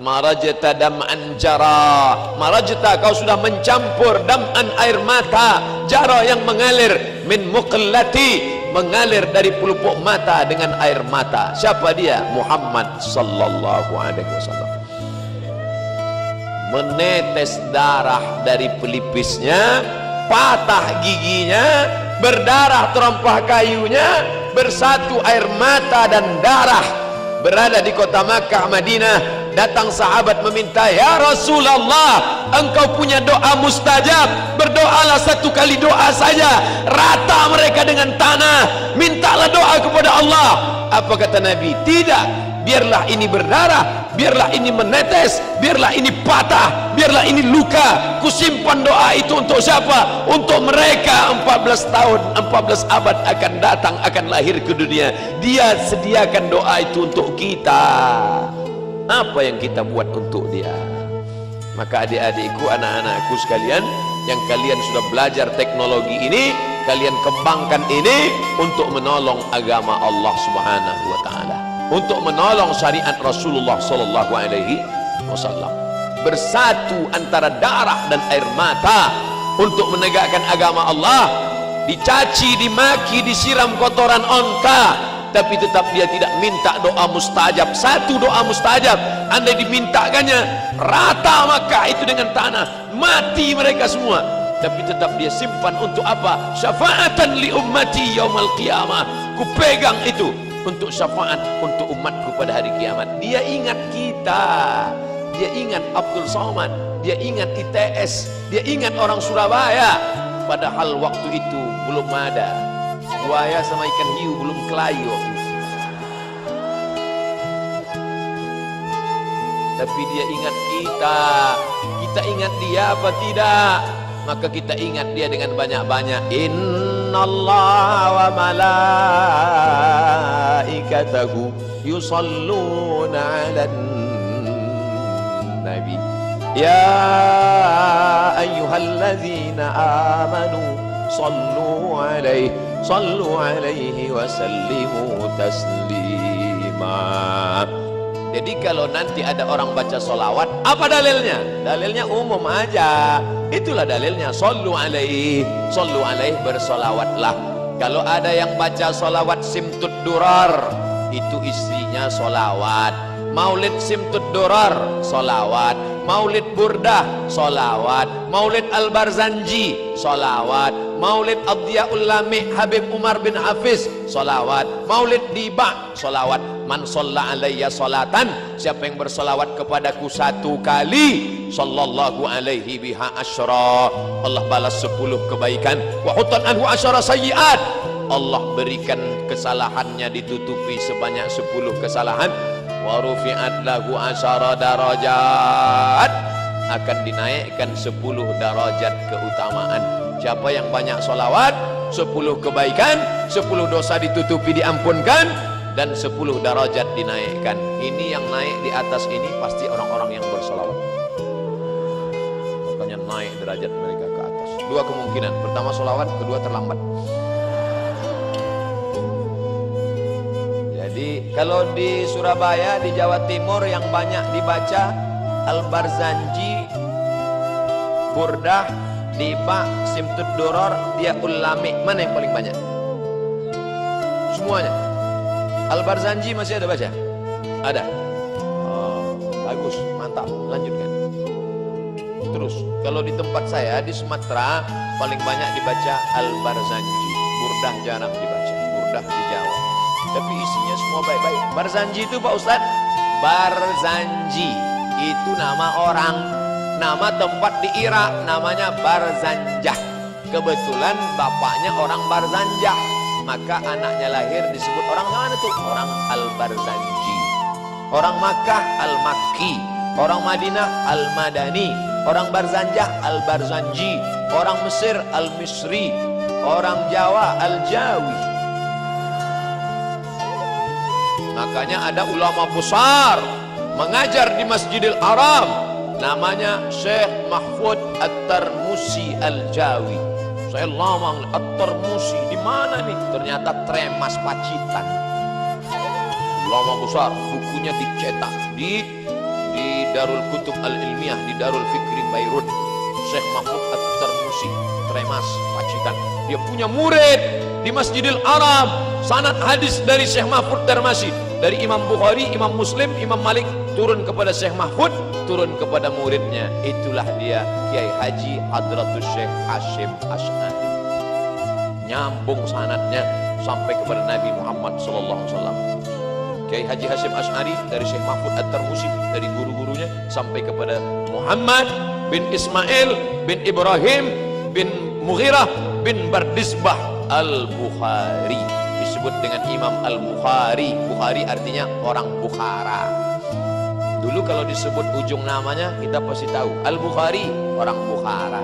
marajta dam'an jara, marajta kau sudah mencampur dam'an air mata, jara yang mengalir, min muqallati mengalir dari pelupuk mata dengan air mata. Siapa dia? Muhammad sallallahu alaihi wasallam. Menetes darah dari pelipisnya, patah giginya, berdarah terompah kayunya, bersatu air mata dan darah. Berada di kota Makkah, Madinah. Datang sahabat meminta, ya Rasulullah, engkau punya doa mustajab, berdoalah satu kali doa saja, rata mereka dengan tanah, mintalah doa kepada Allah. Apa kata Nabi? Tidak, biarlah ini berdarah, biarlah ini menetes, biarlah ini patah, biarlah ini luka, kusimpan doa itu untuk siapa? Untuk mereka 14 tahun, 14 abad akan datang, akan lahir ke dunia. Dia sediakan doa itu untuk kita. Apa yang kita buat untuk dia? Maka adik-adikku, anak-anakku sekalian, yang kalian sudah belajar teknologi ini, kalian kembangkan ini untuk menolong agama Allah Subhanahu wa taala, untuk menolong syariat Rasulullah sallallahu alaihi wasallam. Bersatu antara darah dan air mata untuk menegakkan agama Allah. Dicaci, dimaki, disiram kotoran onta, tapi tetap dia tidak minta doa mustajab. Satu doa mustajab, andai dimintakannya, rata Makkah itu dengan tanah, mati mereka semua. Tapi tetap dia simpan untuk apa? Syafaatan li ummati yaumal qiyamah. Ku pegang itu untuk syafaat untuk umatku pada hari kiamat. Dia ingat kita, dia ingat Abdul Somad, dia ingat ITS, dia ingat orang Surabaya. Padahal waktu itu belum ada buaya sama ikan hiu, belum kelayu. Tapi dia ingat kita. Kita ingat dia apa tidak? Maka kita ingat dia dengan banyak-banyak. Innallaha wa malaikatahu yusalluna 'alan nabi ya ayyuhalladzina amanu sallu alaihi wa sallimu taslima. Jadi kalau nanti ada orang baca solawat, apa dalilnya? Dalilnya umum aja. Itulah dalilnya. Sallu alaihi bersolawatlah. Kalau ada yang baca solawat simtud durar, itu istrinya solawat. Maulid simtud durar, solawat. Maulid burdah, solawat. Maulid al-barzanji, solawat. Maulid Adhiyaul Lami Habib Umar bin Hafiz, solawat. Maulid Diba, solawat. Man sholla alayya sholatan, siapa yang bersolawat kepadaku satu kali, sallallahu alaihi biha asyra, Allah balas 10 kebaikan. Wa hutan anhu asyara sayyiat, Allah berikan kesalahannya ditutupi sebanyak 10 kesalahan. Wa rufi'at lahu asyara darajat, akan dinaikkan 10 darajat keutamaan. Siapa yang banyak solawat, 10 kebaikan, 10 dosa ditutupi diampunkan, dan 10 darajat dinaikkan. Ini yang naik di atas ini pasti orang-orang yang bersolawat. Makanya naik derajat mereka ke atas. 2 kemungkinan. Pertama solawat, kedua terlambat. Jadi kalau di Surabaya, di Jawa Timur yang banyak dibaca Al-Barzanji, Burdah, Diba, Simtud Duror, Diyaul Lami, mana yang paling banyak? Semuanya. Al-Barzanji masih ada baca? Ada. Oh, bagus, mantap, lanjutkan. Terus, kalau di tempat saya di Sumatera paling banyak dibaca Al-Barzanji. Burdah jarang dibaca, Burdah di Jawa. Tapi isinya semua baik-baik. Barzanji itu Pak Ustadz, Barzanji itu nama orang, nama tempat di Irak namanya Barzanjah. Kebetulan bapaknya orang Barzanjah, maka anaknya lahir disebut orang mana tuh? Orang Al-Barzanji. Orang Makkah Al-Makki, orang Madinah Al-Madani, orang Barzanjah Al-Barzanji, orang Mesir Al-Misri, orang Jawa Al-Jawi. Makanya ada ulama besar mengajar di Masjidil Haram, namanya Syekh Mahfud At-Tarmusi Al-Jawi. Saya lama At-Tarmusi di mana nih? Ternyata Tremas Pacitan. Ulama besar, bukunya dicetak di Darul Kutub Al-Ilmiah di Darul Fikri Beirut, Syekh Mahfud At-Tarmusi, Tremas, Pacitan. Dia punya murid di Masjidil Haram, sanad hadis dari Syekh Mahfud Tarmusi, dari Imam Bukhari, Imam Muslim, Imam Malik, turun kepada Syekh Mahfud, turun kepada muridnya. Itulah dia Kiai Haji Hadratus Syekh Hashim Asy'ari. Nyambung sanadnya sampai kepada Nabi Muhammad SAW. Kiai Haji Hashim Asy'ari dari Syekh Mahfud At-Tarmusi, dari guru-gurunya sampai kepada Muhammad bin Ismail bin Ibrahim bin Mughirah bin Bardisbah Al-Bukhari, disebut dengan Imam Al-Bukhari. Bukhari artinya orang Bukhara. Dulu kalau disebut ujung namanya kita pasti tahu, Al-Bukhari orang Bukhara,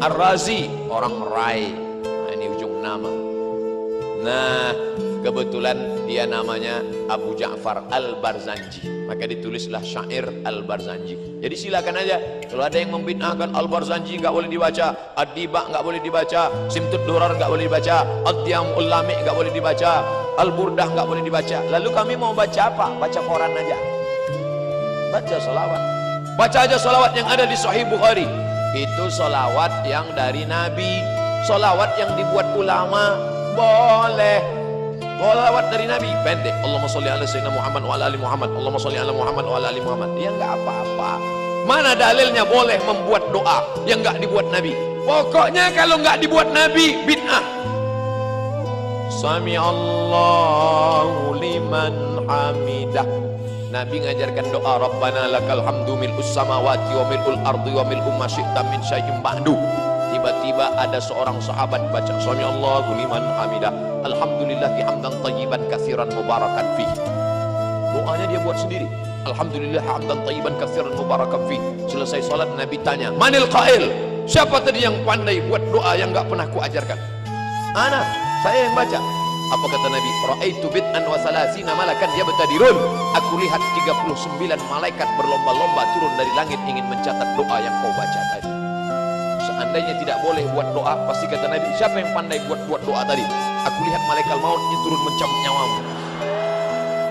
Ar-Razi orang Rai. Nah, ini ujung nama. Nah, kebetulan dia namanya Abu Ja'far Al-Barzanji, maka ditulislah syair Al-Barzanji. Jadi silakan aja, kalau ada yang membid'ahkan Al-Barzanji nggak boleh dibaca, Ad-Diba nggak boleh dibaca, Simtud Durar nggak boleh dibaca, Ad-Diyamul Lami nggak boleh dibaca, Al-Burdah nggak boleh dibaca. Lalu kami mau baca apa? Baca koran aja, baca salawat. Baca aja salawat yang ada di Sahih Bukhari. Itu salawat yang dari Nabi. Salawat yang dibuat ulama boleh. Salawat dari Nabi pendek, Allahumma sholli ala sayyidina Muhammad wa ala ali Muhammad, Allahumma sholli ala Muhammad wa ala ali Muhammad. Ya enggak apa-apa. Mana dalilnya boleh membuat doa yang enggak dibuat Nabi? Pokoknya kalau enggak dibuat Nabi bid'ah. Sami Allahu liman hamidah. Nabi ngajarkan doa Rabbana lakal hamdu mil'us samawati wa mil'ul ardi wa mil'u ma syi'ta min syai'in ba'du. Tiba-tiba ada seorang sahabat baca Sami Allahu liman hamidah, alhamdulillahi hamdan tayyiban katsiran mubarakan fih. Doanya dia buat sendiri, alhamdulillah hamdan tayyiban katsiran mubarakan fih. Selesai salat Nabi tanya, manil qail? Siapa tadi yang pandai buat doa yang enggak pernah kuajarkan? Ana, saya yang baca. Apa kata Nabi? Ra'aitu bid'an wa salasina malakan yabtadirun. Aku lihat 39 malaikat berlomba-lomba turun dari langit ingin mencatat doa yang kau baca tadi. Seandainya tidak boleh buat doa, pasti kata Nabi, siapa yang pandai buat doa tadi? Aku lihat malaikat maut yang turun mencabut nyawamu.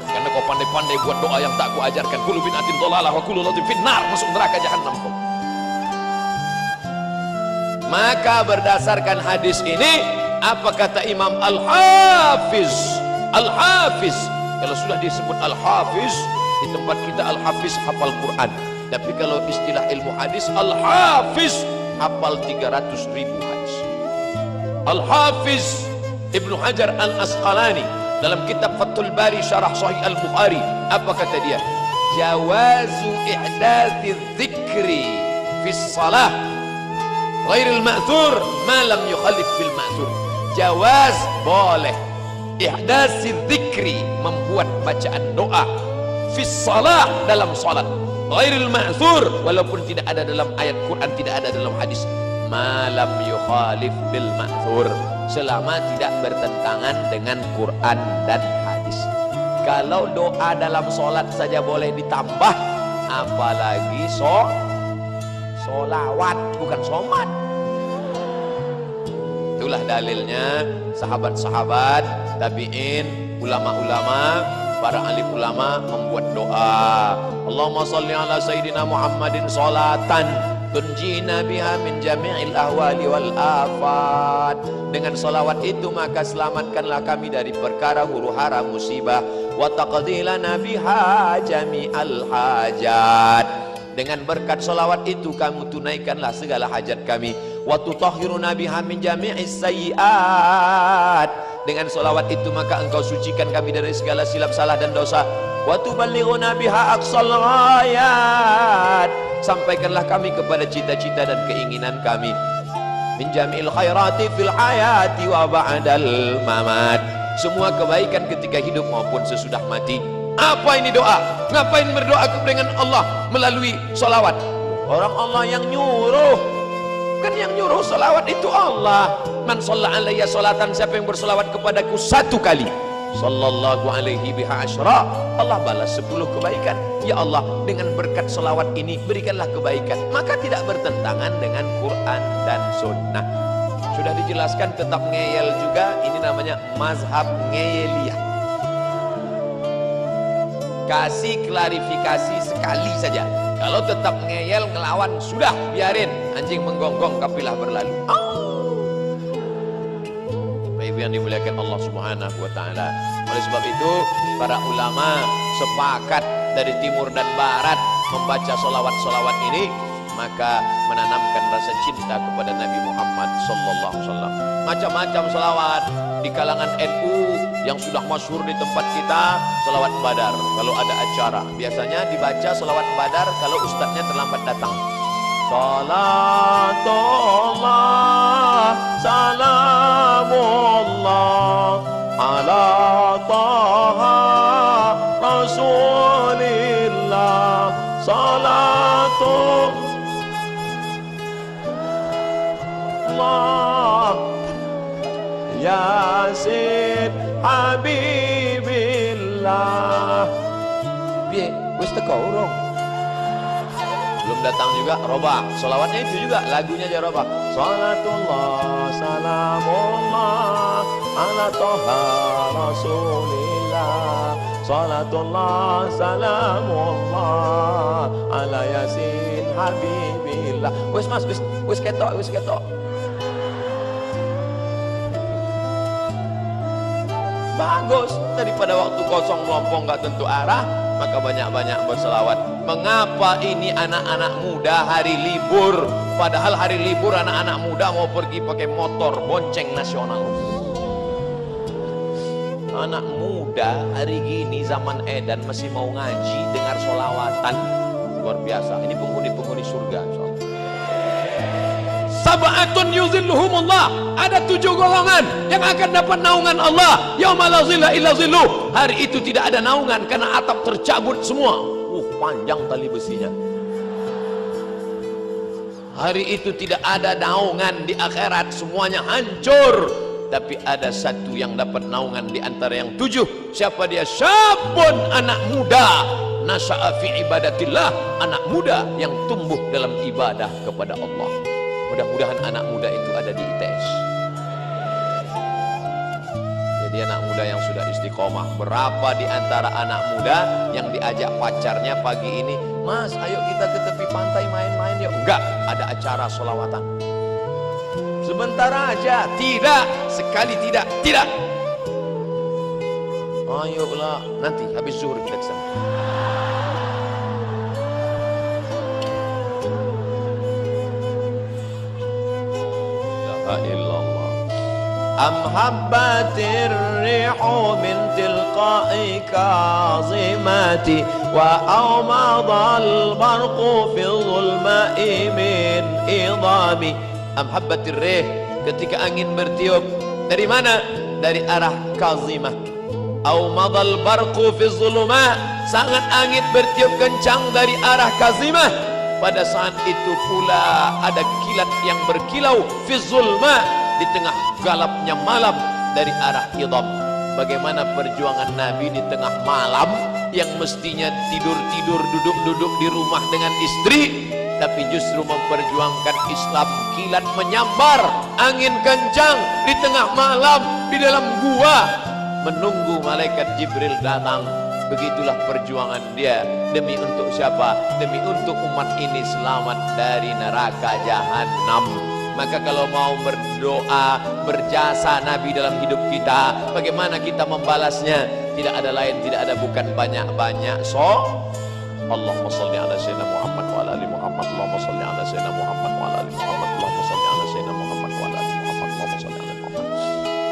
Karena kau pandai-pandai buat doa yang tak kuajarkan. Kullu bid'atin dhalalah wa kullu dhalatin finnar, masuk neraka jahanam kau. Maka berdasarkan hadis ini, apa kata Imam Al-Hafiz? Al-Hafiz, kalau sudah disebut Al-Hafiz, di tempat kita Al-Hafiz hafal Quran. Tapi kalau istilah ilmu hadis, Al-Hafiz hafal 300.000 hadis. Al-Hafiz Ibnu Hajar Al-Asqalani dalam kitab Fathul Bari Syarah Sahih Al-Bukhari, apa kata dia? Jawazu ihdathi dzikri fi shalah ghairil ma'thur ma lam yukhalif bil ma'thur. Jawaz, boleh, ihdasi dzikri, membuat bacaan doa, fi shalah, dalam salat, ghairil ma'thur, walaupun tidak ada dalam ayat Quran, tidak ada dalam hadis, ma lam yukhalif bil ma'thur, selama tidak bertentangan dengan Quran dan hadis. Kalau doa dalam salat saja boleh ditambah, apalagi solawat, bukan somat. Itulah dalilnya sahabat-sahabat, tabi'in, ulama-ulama, para alim ulama membuat doa. Allahumma sholli ala sayyidina Muhammadin sholatan tunjina biha min jami'il ahwali wal afat. Dengan salawat itu maka selamatkanlah kami dari perkara huru-hara musibah, wa taqdilana biha jami'al hajat. Dengan berkat salawat itu kamu tunaikanlah segala hajat kami. Wa tutahhiruna biha min jami'is sayyi'at. Dengan salawat itu maka engkau sucikan kami dari segala silap salah dan dosa. Wa tuballighuna biha aqsal ghayat. Sampaikanlah kami kepada cita-cita dan keinginan kami. Min jami'il khairati fil hayati wa ba'dal mamat. Semua kebaikan ketika hidup maupun sesudah mati. Apa ini doa? Ngapain berdoa dengan Allah melalui salawat? Orang Allah yang nyuruh. Kan yang nyuruh salawat itu Allah. Man shalla alayya salatan, siapa yang bersalawat kepadaku 1 kali, sallallahu alaihi biha asyra, Allah balas 10 kebaikan. Ya Allah, dengan berkat salawat ini berikanlah kebaikan. Maka tidak bertentangan dengan Quran dan Sunnah. Sudah dijelaskan, tetap ngeyel juga. Ini namanya mazhab ngeyeliyah. kasih klarifikasi sekali saja. Kalau tetap ngeyel ngelawan, sudah biarin, anjing menggonggong kafilah berlalu. Ibu yang dimuliakan Allah Subhanahu wa taala. Oleh sebab itu para ulama sepakat dari timur dan barat membaca solawat-solawat ini, maka menanamkan rasa cinta kepada Nabi Muhammad sallallahu alaihi wasallam. Macam-macam solawat di kalangan NU yang sudah masyhur di tempat kita, solawat Badar. Kalau ada acara biasanya dibaca solawat Badar kalau ustadznya terlambat datang. Salatullah salamullah ala taha rasulillah salatullah yasin habibillah. Piye wis teko urung? Belum datang juga, robah. Solawatnya itu juga, lagunya aja robah. Salatullah salamullah ala toha rasulillah. Salatullah salamullah ala yasin habibillah. Wis mas, wis ketok. Bagus, daripada waktu kosong melompong gak tentu arah, maka banyak-banyak berselawat. Mengapa ini anak-anak muda hari libur, padahal hari libur anak-anak muda mau pergi pakai motor bonceng nasional. Anak muda hari gini zaman edan masih mau ngaji, dengar solawatan, luar biasa. Ini penghuni-penghuni surga insyaallah. Sab'atun yuzilluhumullah, ada 7 golongan yang akan dapat naungan Allah. Yauma la zilla illa zilluh, hari itu tidak ada naungan karena atap tercabut semua. Panjang tali besinya. Hari itu tidak ada naungan di akhirat, semuanya hancur. Tapi ada satu yang dapat naungan di antara yang 7. Siapa dia? Syabun, anak muda, nasya'a fi ibadatillah, anak muda yang tumbuh dalam ibadah kepada Allah. Mudah-mudahan anak muda itu ada di ITS. Jadi anak muda yang sudah istiqomah. Berapa di antara anak muda yang diajak pacarnya pagi ini, Mas ayo kita ke tepi pantai main-main yuk. Enggak, ada acara solawatan. Sebentar aja. Tidak, sekali tidak. Ayolah, nanti habis zuhur kita kesana. La ilaha أم هبت الريح من تلقاء كاظمات وأومض البرق في الظلماء من إضام. Am habbatir rih, ketika angin bertiup dari mana? Dari arah Kazimah. Aumadal barqu fi zulumah, sangat angin bertiup kencang dari arah Kazimah. Pada saat itu pula ada kilat yang berkilau fi zulma, di tengah galapnya malam dari arah Idham. Bagaimana perjuangan Nabi di tengah malam yang mestinya tidur-tidur, duduk-duduk di rumah dengan istri, tapi justru memperjuangkan Islam. Kilat menyambar, angin kencang di tengah malam di dalam gua menunggu malaikat Jibril datang. Begitulah perjuangan dia. Demi untuk siapa? Demi untuk umat ini selamat dari neraka jahanam. Maka kalau mau berdoa, berjasa Nabi dalam hidup kita, bagaimana kita membalasnya? Tidak ada lain, tidak ada bukan banyak-banyak. Allahumma salli ala sayyidina Muhammad wa ala ali Muhammad. Allahumma salli ala sayyidina Muhammad wa ala ali Muhammad. Allahumma salli ala sayyidina Muhammad wa ala ali Muhammad. Allahumma salli ala Muhammad.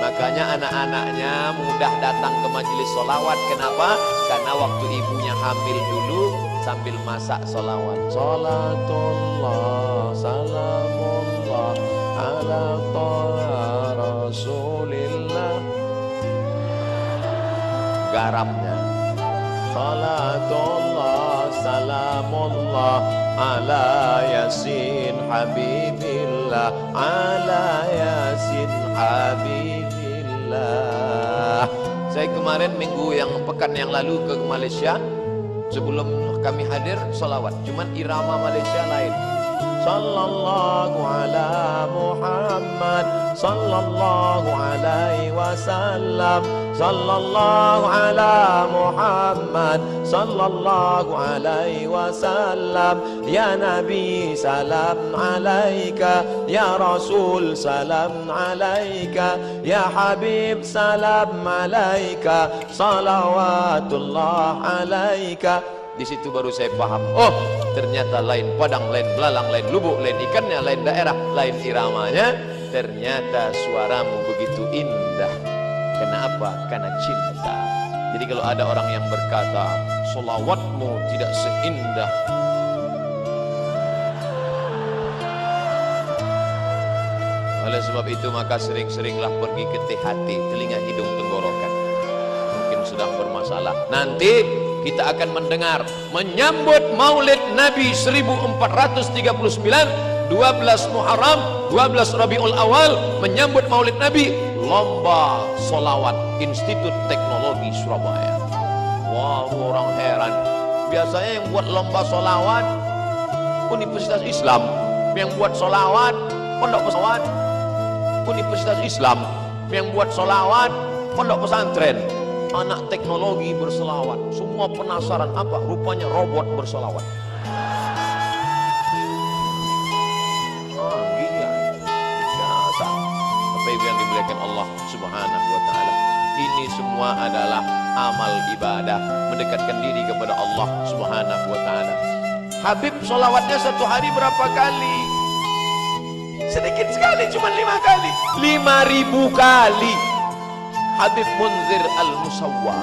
Makanya anak-anaknya mudah datang ke majelis solawat. Kenapa? Karena waktu ibunya hamil dulu sambil masak solawat. Salatullah salamullah ala toha rasulillah. Garamnya salatullah salamullah ala yasin habibillah, ala yasin habibillah. Saya kemarin minggu yang pekan yang lalu ke Malaysia. Sebelum kami hadir salawat, cuman irama Malaysia lain. Sallallahu ala Muhammad sallallahu alaihi wasallam, sallallahu ala Muhammad sallallahu alaihi wasallam. Ya Nabi salam alaika, ya Rasul salam alaika, ya Habib salam alaika, salawatullah alaika. Di situ baru saya paham, oh ternyata lain padang, lain belalang, lain lubuk, lain ikannya, lain daerah, lain iramanya. Ternyata suaramu begitu indah. Kenapa? Karena cinta. Jadi kalau ada orang yang berkata sholawatmu tidak seindah, oleh sebab itu maka sering-seringlah pergi ke THT, telinga hidung tenggorokan, mungkin sedang bermasalah. Nanti kita akan mendengar menyambut maulid Nabi 1439, 12 Muharram, 12 Rabiul Awal, menyambut maulid Nabi, lomba solawat Institut Teknologi Surabaya. Wah, orang heran. Biasanya yang buat lomba solawat Universitas Islam, yang buat solawat pondok pesantren. Universitas Islam, yang buat solawat pondok pesantren. Anak teknologi berselawat, semua penasaran apa rupanya robot berselawat. Gila, biasa. Tapi yang dimuliakan Allah Subhanahu wa Ta'ala, ini semua adalah amal ibadah mendekatkan diri kepada Allah Subhanahu wa Ta'ala. Habib solawatnya satu hari berapa kali? Sedikit sekali, cuma 5 kali. 5.000 kali. Habib Munzir Al-Musawwa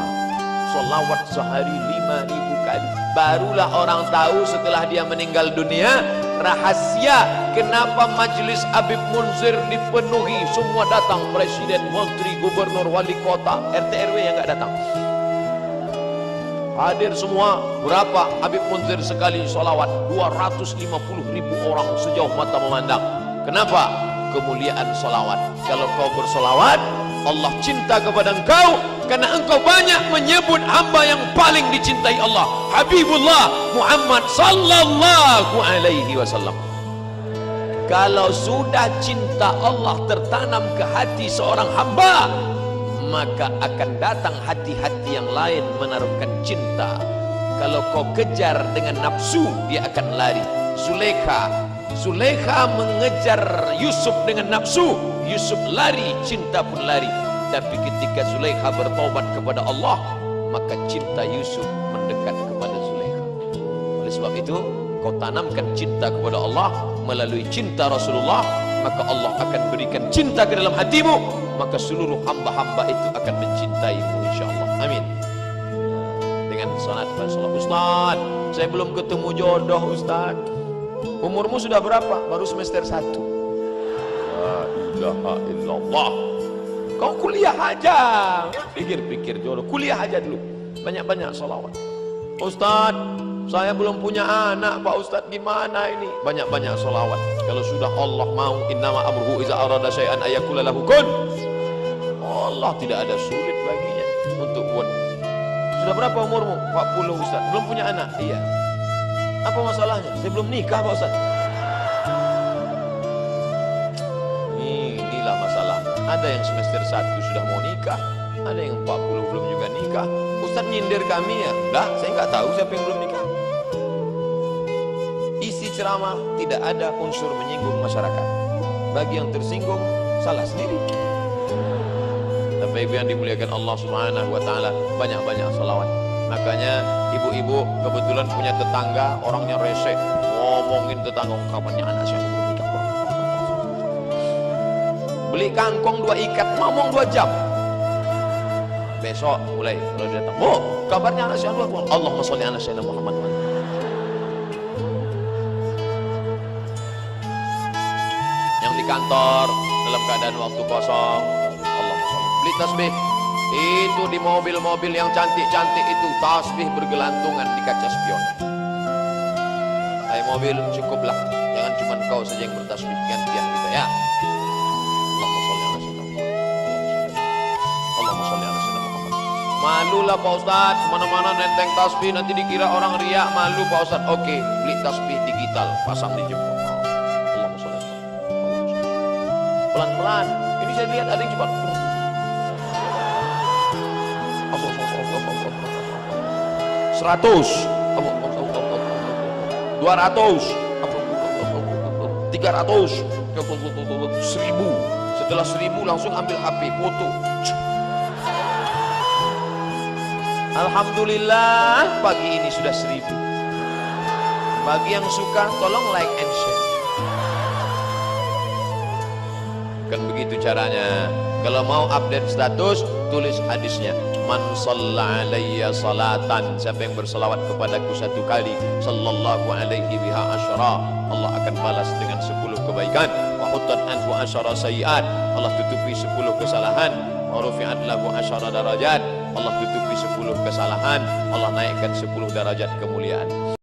solawat sehari 5.000 kali. Barulah orang tahu setelah dia meninggal dunia rahasia kenapa majelis Habib Munzir dipenuhi, semua datang, presiden, menteri, gubernur, wali kota, RT RW yang nggak datang hadir semua. Berapa Habib Munzir sekali solawat? 250.000 orang sejauh mata memandang. Kenapa? Kemuliaan solawat. Kalau kau bersolawat, Allah cinta kepada engkau karena engkau banyak menyebut hamba yang paling dicintai Allah, Habibullah Muhammad sallallahu alaihi wasallam. Kalau sudah cinta Allah tertanam ke hati seorang hamba, maka akan datang hati-hati yang lain menaruhkan cinta. Kalau kau kejar dengan nafsu, dia akan lari. Zulaikha mengejar Yusuf dengan nafsu, Yusuf lari, cinta pun lari. Tapi ketika Zulaikha bertobat kepada Allah, maka cinta Yusuf mendekat kepada Zulaikha. Oleh sebab itu, kau tanamkan cinta kepada Allah melalui cinta Rasulullah, maka Allah akan berikan cinta ke dalam hatimu, maka seluruh hamba-hamba itu akan mencintaimu insyaallah. Amin. Dengan salat Rasulullah. Ustaz, saya belum ketemu jodoh Ustaz. Umurmu sudah berapa? Baru semester 1. La ilaha illallah. Kau kuliah aja. Pikir-pikir jodoh. Kuliah aja dulu. Banyak-banyak salawat. Ustaz, saya belum punya anak Pak Ustaz, gimana ini? Banyak-banyak salawat. Kalau sudah Allah mau, innama amruhu iza arada syai'an ayakula lahu kun. Allah tidak ada sulit baginya untuk buat. Sudah berapa umurmu? 40 Ustaz. Belum punya anak? Iya. Apa masalahnya? Saya belum nikah Pak Ustaz. Inilah masalah. Ada yang semester 1 sudah mau nikah, ada yang 40 belum juga nikah. Ustaz nyindir kami ya? Lah, saya nggak tahu siapa yang belum nikah. Isi ceramah tidak ada unsur menyinggung masyarakat. Bagi yang tersinggung, salah sendiri. Tapi yang dimuliakan Allah Subhanahu wa Ta'ala, banyak-banyak salawat. Makanya ibu-ibu kebetulan punya tetangga orangnya rese, ngomongin tetangga, kapannya anak saya belum nikah. Beli kangkong 2 ikat, ngomong 2 jam. Besok mulai kalau dia datang, oh kabarnya anak saya belum. Allahumma sholli ala sayyidina Muhammad. Yang di kantor dalam keadaan waktu kosong, Allahumma sholli. Beli tasbih. Itu di mobil-mobil yang cantik-cantik itu tasbih bergelantungan di kaca spion. Hai mobil, cukuplah, jangan cuma kau saja yang bertasbih, gantian kita ya. Allahumma sholli ala sayyidina Muhammad. Allahumma sholli ala sayyidina Muhammad. Malulah Pak Ustaz, mana-mana nenteng tasbih nanti dikira orang riak, malu Pak Ustaz. Oke, beli tasbih digital, pasang di jempol. Allahumma sholli ala sayyidina Muhammad. Pelan-pelan. Ini saya lihat ada yang cepat. 100, 200, 300, 1000. Setelah 1000 langsung ambil HP foto. Alhamdulillah pagi ini sudah 1000. Bagi yang suka tolong like and share. Kan begitu caranya. Kalau mau update status, tulis hadisnya. Man shalla alayya salatan, siapa yang berselawat kepadaku 1 kali, sallallahu alaihi biha asyara, Allah akan balas dengan 10 kebaikan. Wa huttat anhu asyara sayiat, Allah tutupi 10 kesalahan. Wa rufi'at lahu asyara darajat, Allah tutupi 10 kesalahan, Allah naikkan 10 derajat kemuliaan.